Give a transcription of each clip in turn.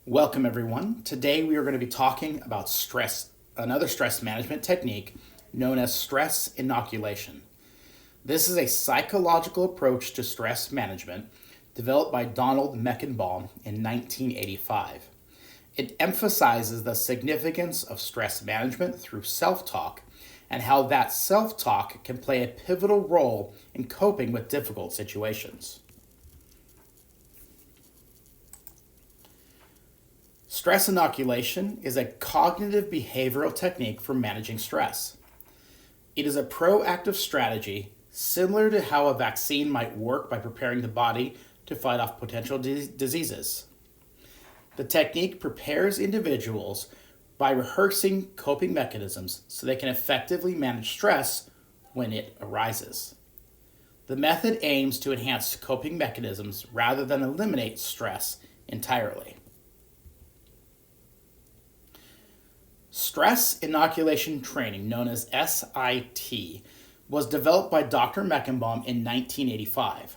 Welcome everyone. Today we are going to be talking about stress, another stress management technique known as stress inoculation. This is a psychological approach to stress management developed by Donald Meckenbaum in 1985. It emphasizes the significance of stress management through self-talk and how that self-talk can play a pivotal role in coping with difficult situations. Stress inoculation is a cognitive behavioral technique for managing stress. It is a proactive strategy similar to how a vaccine might work by preparing the body to fight off potential diseases. The technique prepares individuals by rehearsing coping mechanisms so they can effectively manage stress when it arises. The method aims to enhance coping mechanisms rather than eliminate stress entirely. Stress inoculation training, known as SIT, was developed by Dr. Meckenbaum in 1985.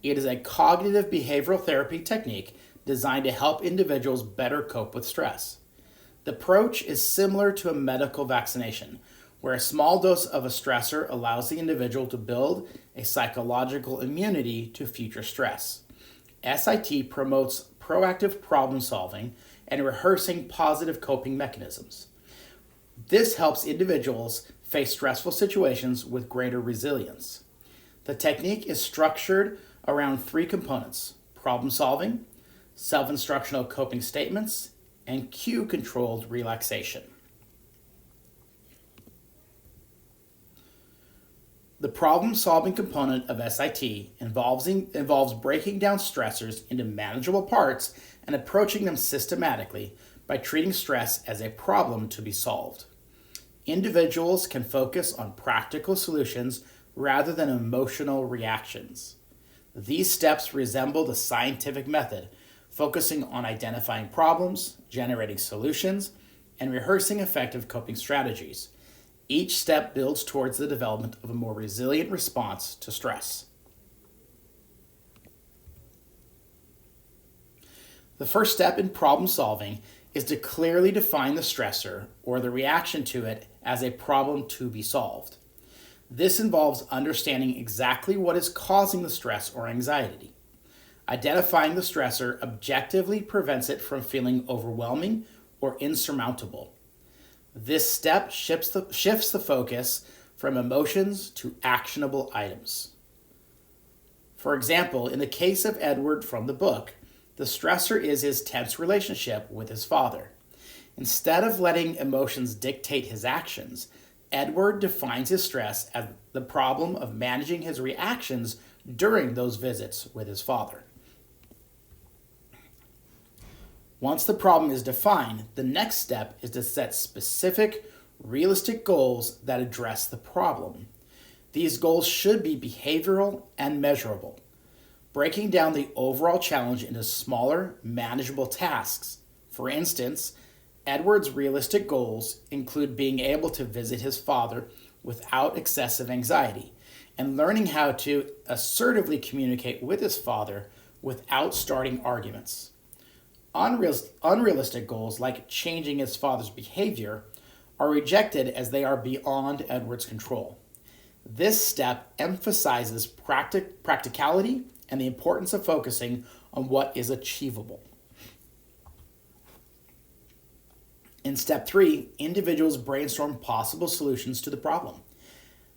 It is a cognitive behavioral therapy technique designed to help individuals better cope with stress. The approach is similar to a medical vaccination, where a small dose of a stressor allows the individual to build a psychological immunity to future stress. SIT promotes proactive problem solving and rehearsing positive coping mechanisms. This helps individuals face stressful situations with greater resilience. The technique is structured around three components: problem solving, self-instructional coping statements, and cue-controlled relaxation. The problem-solving component of SIT involves breaking down stressors into manageable parts and approaching them systematically by treating stress as a problem to be solved. Individuals can focus on practical solutions rather than emotional reactions. These steps resemble the scientific method, focusing on identifying problems, generating solutions, and rehearsing effective coping strategies. Each step builds towards the development of a more resilient response to stress. The first step in problem solving is to clearly define the stressor or the reaction to it as a problem to be solved. This involves understanding exactly what is causing the stress or anxiety. Identifying the stressor objectively prevents it from feeling overwhelming or insurmountable. This step shifts the focus from emotions to actionable items. For example, in the case of Edward from the book, the stressor is his tense relationship with his father. Instead of letting emotions dictate his actions, Edward defines his stress as the problem of managing his reactions during those visits with his father. Once the problem is defined, the next step is to set specific, realistic goals that address the problem. These goals should be behavioral and measurable, breaking down the overall challenge into smaller, manageable tasks. For instance, Edward's realistic goals include being able to visit his father without excessive anxiety and learning how to assertively communicate with his father without starting arguments. Unrealistic goals, like changing his father's behavior, are rejected as they are beyond Edward's control. This step emphasizes practicality and the importance of focusing on what is achievable. In step 3, individuals brainstorm possible solutions to the problem.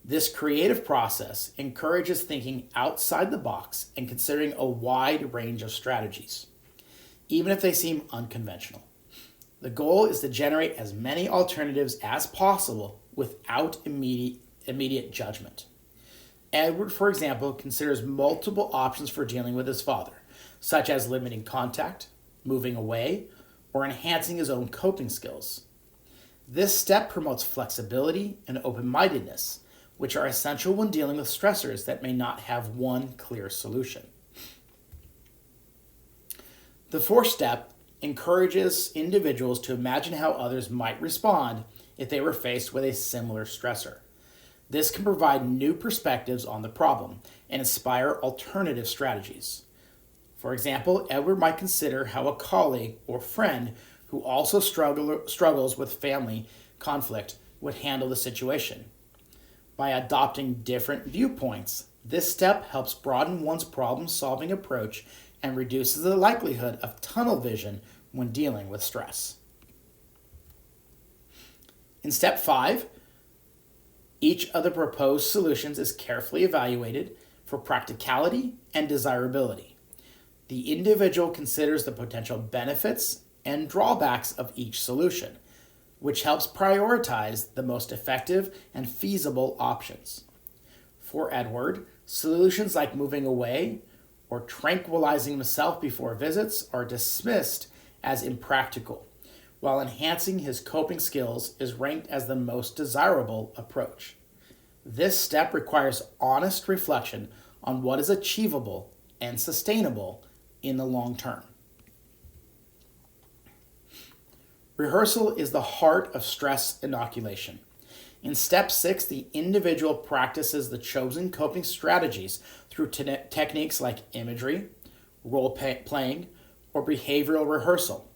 This creative process encourages thinking outside the box and considering a wide range of strategies, even if they seem unconventional. The goal is to generate as many alternatives as possible without immediate judgment. Edward, for example, considers multiple options for dealing with his father, such as limiting contact, moving away, or enhancing his own coping skills. This step promotes flexibility and open-mindedness, which are essential when dealing with stressors that may not have one clear solution. The fourth step encourages individuals to imagine how others might respond if they were faced with a similar stressor. This can provide new perspectives on the problem and inspire alternative strategies. For example, Edward might consider how a colleague or friend who also struggles with family conflict would handle the situation. By adopting different viewpoints, this step helps broaden one's problem solving approach and reduces the likelihood of tunnel vision when dealing with stress. In step 5, each of the proposed solutions is carefully evaluated for practicality and desirability. The individual considers the potential benefits and drawbacks of each solution, which helps prioritize the most effective and feasible options. For Edward, solutions like moving away or tranquilizing himself before visits are dismissed as impractical, while enhancing his coping skills is ranked as the most desirable approach. This step requires honest reflection on what is achievable and sustainable in the long term. Rehearsal is the heart of stress inoculation. In step 6, the individual practices the chosen coping strategies through techniques like imagery, role-playing, or behavioral rehearsal.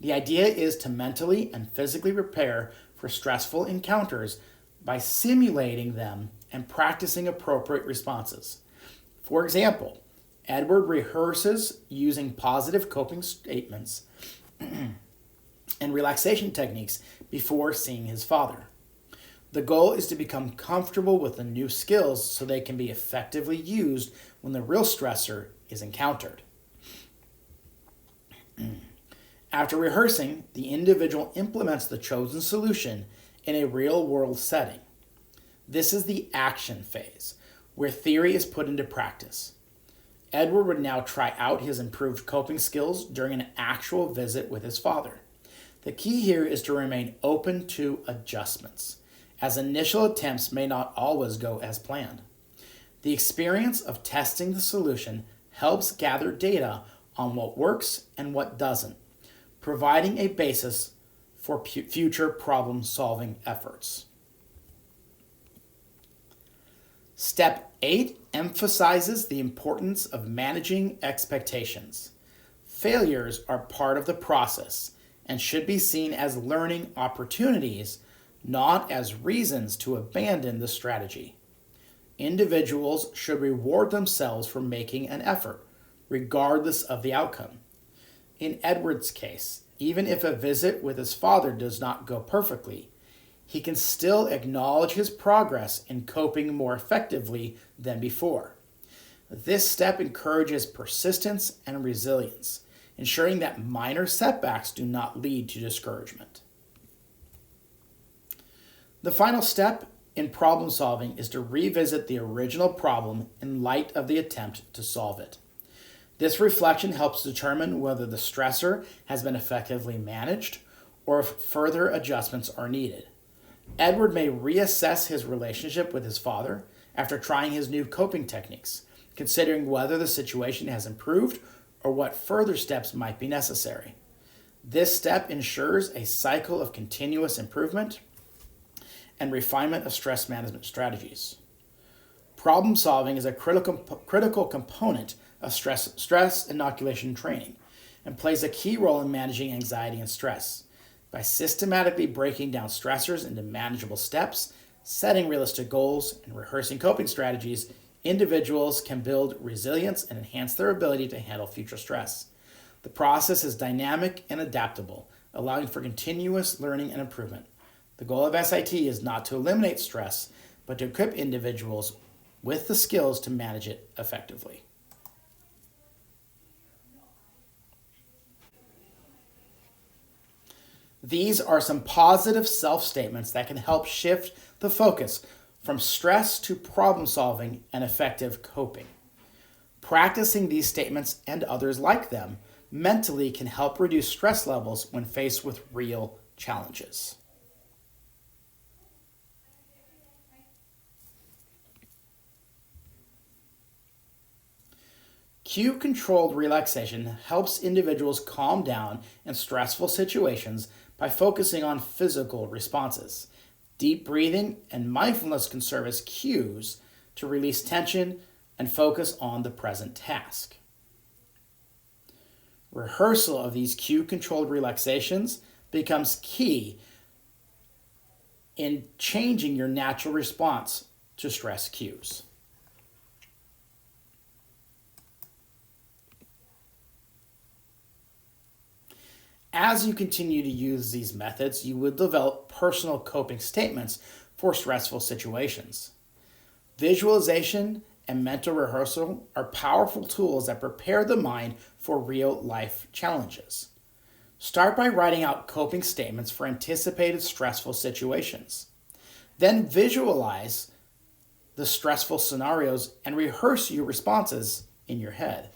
The idea is to mentally and physically prepare for stressful encounters by simulating them and practicing appropriate responses. For example, Edward rehearses using positive coping statements and relaxation techniques before seeing his father. The goal is to become comfortable with the new skills so they can be effectively used when the real stressor is encountered. After rehearsing, the individual implements the chosen solution in a real-world setting. This is the action phase, where theory is put into practice. Edward would now try out his improved coping skills during an actual visit with his father. The key here is to remain open to adjustments, as initial attempts may not always go as planned. The experience of testing the solution helps gather data on what works and what doesn't, providing a basis for future problem-solving efforts. Step 8 emphasizes the importance of managing expectations. Failures are part of the process and should be seen as learning opportunities, not as reasons to abandon the strategy. Individuals should reward themselves for making an effort, regardless of the outcome. In Edward's case, even if a visit with his father does not go perfectly, he can still acknowledge his progress in coping more effectively than before. This step encourages persistence and resilience, ensuring that minor setbacks do not lead to discouragement. The final step in problem solving is to revisit the original problem in light of the attempt to solve it. This reflection helps determine whether the stressor has been effectively managed or if further adjustments are needed. Edward may reassess his relationship with his father after trying his new coping techniques, considering whether the situation has improved or what further steps might be necessary. This step ensures a cycle of continuous improvement and refinement of stress management strategies. Problem solving is a critical component of stress inoculation training and plays a key role in managing anxiety and stress. By systematically breaking down stressors into manageable steps, setting realistic goals, and rehearsing coping strategies, individuals can build resilience and enhance their ability to handle future stress. The process is dynamic and adaptable, allowing for continuous learning and improvement. The goal of SIT is not to eliminate stress, but to equip individuals with the skills to manage it effectively. These are some positive self-statements that can help shift the focus from stress to problem solving and effective coping. Practicing these statements and others like them mentally can help reduce stress levels when faced with real challenges. Cue-controlled relaxation helps individuals calm down in stressful situations by focusing on physical responses. Deep breathing and mindfulness can serve as cues to release tension and focus on the present task. Rehearsal of these cue-controlled relaxations becomes key in changing your natural response to stress cues. As you continue to use these methods, you will develop personal coping statements for stressful situations. Visualization and mental rehearsal are powerful tools that prepare the mind for real-life challenges. Start by writing out coping statements for anticipated stressful situations. Then visualize the stressful scenarios and rehearse your responses in your head.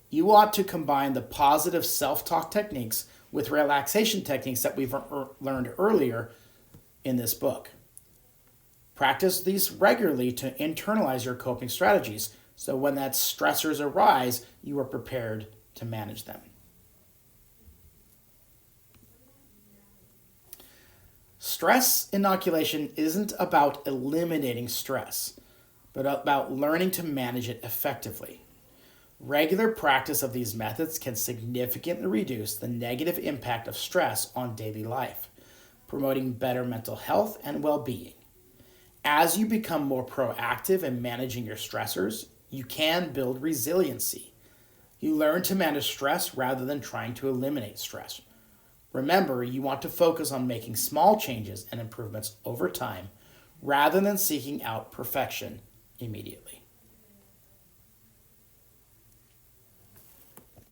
You want to combine the positive self-talk techniques with relaxation techniques that we've learned earlier in this book. Practice these regularly to internalize your coping strategies so when that stressors arise, you are prepared to manage them. Stress inoculation isn't about eliminating stress, but about learning to manage it effectively. Regular practice of these methods can significantly reduce the negative impact of stress on daily life, promoting better mental health and well-being. As you become more proactive in managing your stressors, you can build resiliency. You learn to manage stress rather than trying to eliminate stress. Remember, you want to focus on making small changes and improvements over time rather than seeking out perfection immediately.